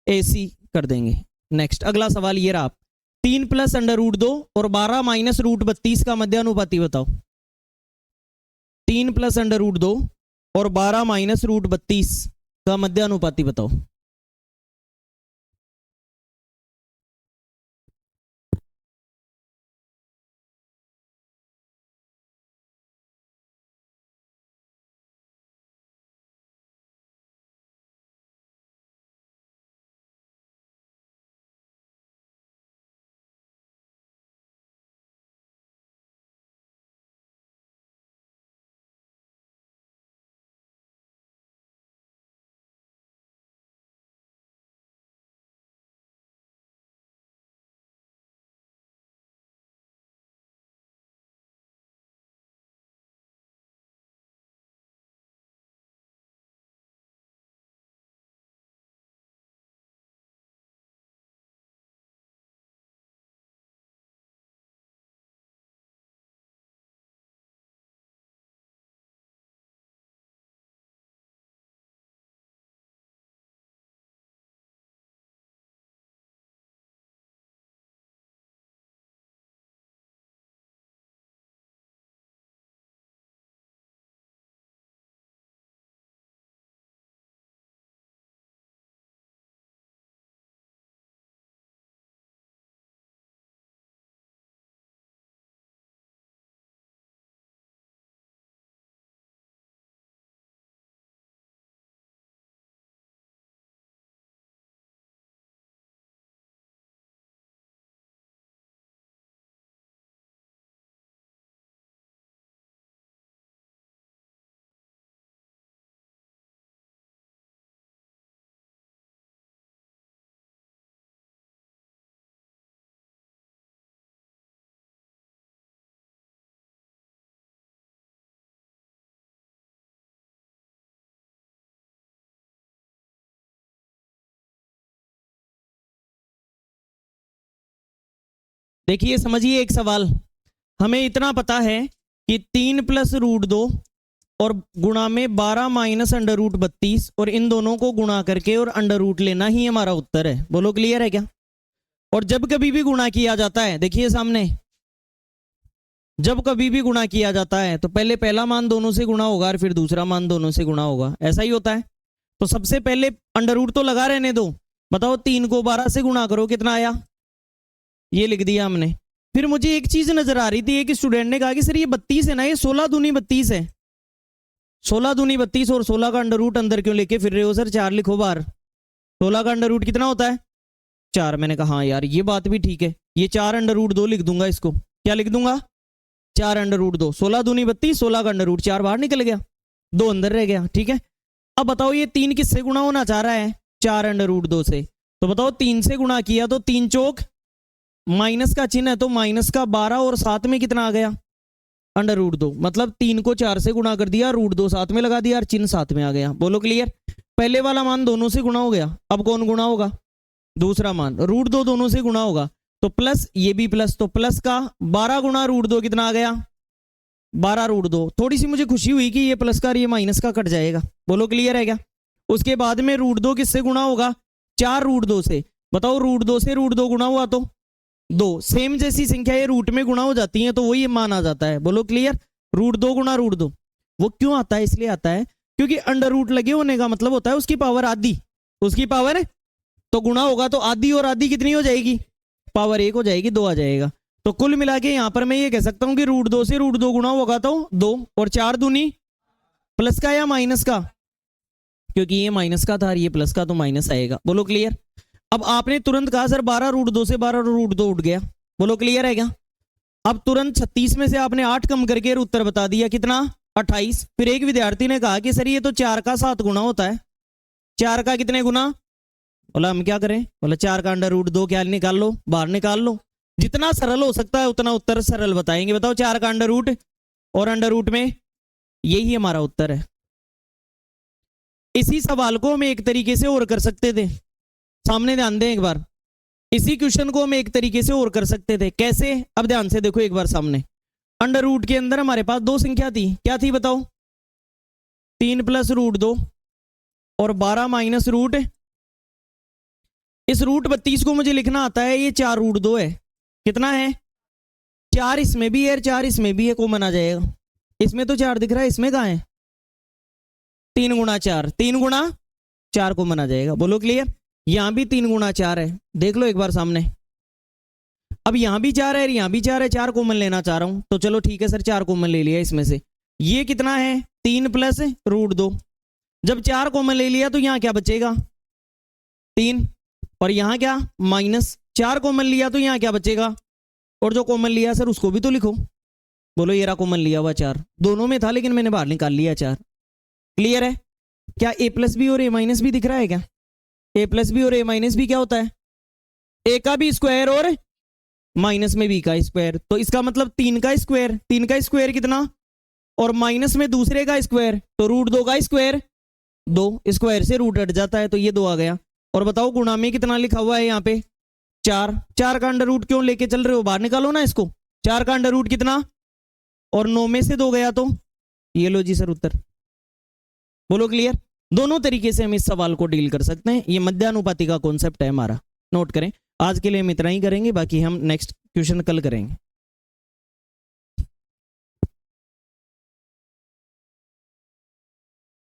AC कर देंगे। नेक्स्ट अगला सवाल ये रहा। 3 + √2 और 12 - √32 का मध्यानुपाती बताओ। 3 + √2 और 12 - √32 का मध्यानुपाती बताओ। देखिए समझिए एक सवाल, हमें इतना पता है कि 3 प्लस रूट 2 और गुणा में 12 माइनस अंडर रूट 32 और इन दोनों को गुणा करके और अंडर रूट लेना ही हमारा उत्तर है। बोलो क्लियर है क्या? और जब कभी भी गुणा किया जाता है, देखिए सामने, जब कभी भी गुणा किया जाता है तो पहले पहला मान दोनों से गुणा होगा और फिर दूसरा मान दोनों से गुणा होगा, ऐसा ही होता है। तो सबसे पहले अंडर रूट तो लगा रहने दो, बताओ 3 को 12 से गुणा करो कितना आया, ये लिख दिया हमने। फिर मुझे एक चीज नजर आ रही थी, एक स्टूडेंट ने कहा कि सर ये 32 है ना, ये 16 दूनी 32 है, 16 दूनी 32 और 16 का अंडर रूट अंदर क्यों लेके फिर रहे हो सर, 4 लिखो बाहर। 16 का अंडर रूट कितना होता है 4। मैंने कहा हाँ यार ये बात भी ठीक है, ये 4 अंडर रूट 2 लिख दूंगा, इसको क्या लिख दूंगा 4 अंडर रूट 2, 16 दूनी 32, 16 का अंडर रूट 4 बाहर निकल गया, 2 अंदर रह गया, ठीक है। अब बताओ ये 3 किससे गुणा होना चाह रहा है, 4 अंडर रूट 2 से, तो बताओ 3 से गुणा किया तो 3 चौक माइनस का चिन्ह है तो माइनस का 12 और साथ में कितना आ गया अंडर रूट 2, मतलब 3 को 4 से गुणा कर दिया, रूट 2 साथ में लगा दिया और चिन्ह साथ में आ गया। बोलो क्लियर? पहले वाला मान दोनों से गुणा हो गया, अब कौन गुणा होगा, दूसरा मान, रूट 2 दोनों से गुणा होगा तो प्लस, ये भी प्लस, तो प्लस का 12 गुणा रूट 2 कितना आ गया 12 रूट 2। थोड़ी सी मुझे खुशी हुई कि ये प्लस का और ये माइनस का कट जाएगा। बोलो क्लियर है क्या? उसके बाद में रूट 2 किससे गुणा होगा 4 रूट 2 से, बताओ रूट 2 से रूट 2 गुणा हुआ तो 2, सेम जैसी संख्या ये रूट में गुणा हो जाती है तो वही मान आ जाता है। बोलो क्लियर? रूट 2 गुणा रूट 2 वो क्यों आता है, इसलिए आता है क्योंकि अंडर रूट लगे होने का मतलब होता है उसकी पावर आधी, उसकी पावर तो गुणा होगा तो आधी और आधी कितनी हो जाएगी, पावर 1 हो जाएगी, 2 आ जाएगा। तो कुल मिला के यहां पर मैं ये कह सकता हूं कि रूट 2 से रूट 2 गुणा होगा तो 2 और 4 दूनी प्लस का या माइनस का, क्योंकि ये माइनस का था और ये प्लस का तो माइनस आएगा। बोलो क्लियर? अब आपने तुरंत कहा सर 12 रूट 2 से 12 रूट 2 उठ गया, बोलो क्लियर है क्या? अब तुरंत 36 में से आपने 8 कम करके उत्तर बता दिया कितना 28। फिर एक विद्यार्थी ने कहा कि सर ये तो 4 का 7 गुना होता है, 4 का कितने गुना, बोला हम क्या करें, बोला 4 का अंडर रूट 2 क्या निकाल लो, बाहर निकाल लो, जितना सरल हो सकता है उतना उत्तर सरल बताएंगे। बताओ 4 का अंडर रूट और अंडर रूट में, यही हमारा उत्तर है। इसी सवाल को हम एक तरीके से और कर सकते थे, सामने ध्यान दें एक बार, इसी क्वेश्चन को हम एक तरीके से और कर सकते थे। कैसे? अब ध्यान से देखो एक बार सामने, अंडर रूट के अंदर हमारे पास 2 संख्या थी, क्या थी बताओ, 3 प्लस रूट 2 और 12 माइनस रूट, इस रूट 32 को मुझे लिखना आता है, ये 4 रूट 2 है, कितना है 4, इसमें भी है 4 इसमें भी है, कॉमन आ जाएगा, इसमें तो 4 दिख रहा है, इसमें कहां है 3 गुणा 4, 3 गुणा 4 कॉमन आ जाएगा। बोलो क्लियर? यहां भी 3 गुणा 4 है, देख लो एक बार सामने, अब यहां भी 4 है यहां भी 4 है, 4 कॉमन लेना चाह रहा हूं तो चलो ठीक है सर 4 कॉमन ले लिया इसमें से, ये कितना है 3 प्लस रूट 2, जब 4 कॉमन ले लिया तो यहां क्या बचेगा 3 और यहां क्या माइनस, 4 कॉमन लिया तो यहां क्या बचेगा, और जो कॉमन लिया सर उसको भी तो लिखो। बोलो ये रहा कॉमन लिया हुआ 4, दोनों में था लेकिन मैंने बाहर निकाल लिया 4। क्लियर है? क्या ए प्लस बी और ए माइनस बी दिख रहा है क्या, ए प्लस बी और ए माइनस बी क्या होता है, ए का भी स्क्वायर और माइनस में बी का स्क्वायर, तो इसका मतलब 3 का स्क्वायर, 3 का स्क्वायर कितना, और माइनस में दूसरे का स्क्वायर तो रूट 2 का स्क्वायर, 2 स्क्वायर से रूट हट जाता है तो ये 2 आ गया। और बताओ गुणा में कितना लिखा हुआ है यहाँ पे 4, 4 का अंडर रूट क्यों लेके चल रहे हो, बाहर निकालो ना इसको, 4 का अंडर रूट कितना, और 9 में से 2 गया तो ये लो जी सर उत्तर। बोलो क्लियर? दोनों तरीके से हम इस सवाल को डील कर सकते हैं, ये मध्यानुपाती का कॉन्सेप्ट है हमारा, नोट करें। आज के लिए हम इतना ही करेंगे, बाकी हम नेक्स्ट क्वेश्चन कल करेंगे।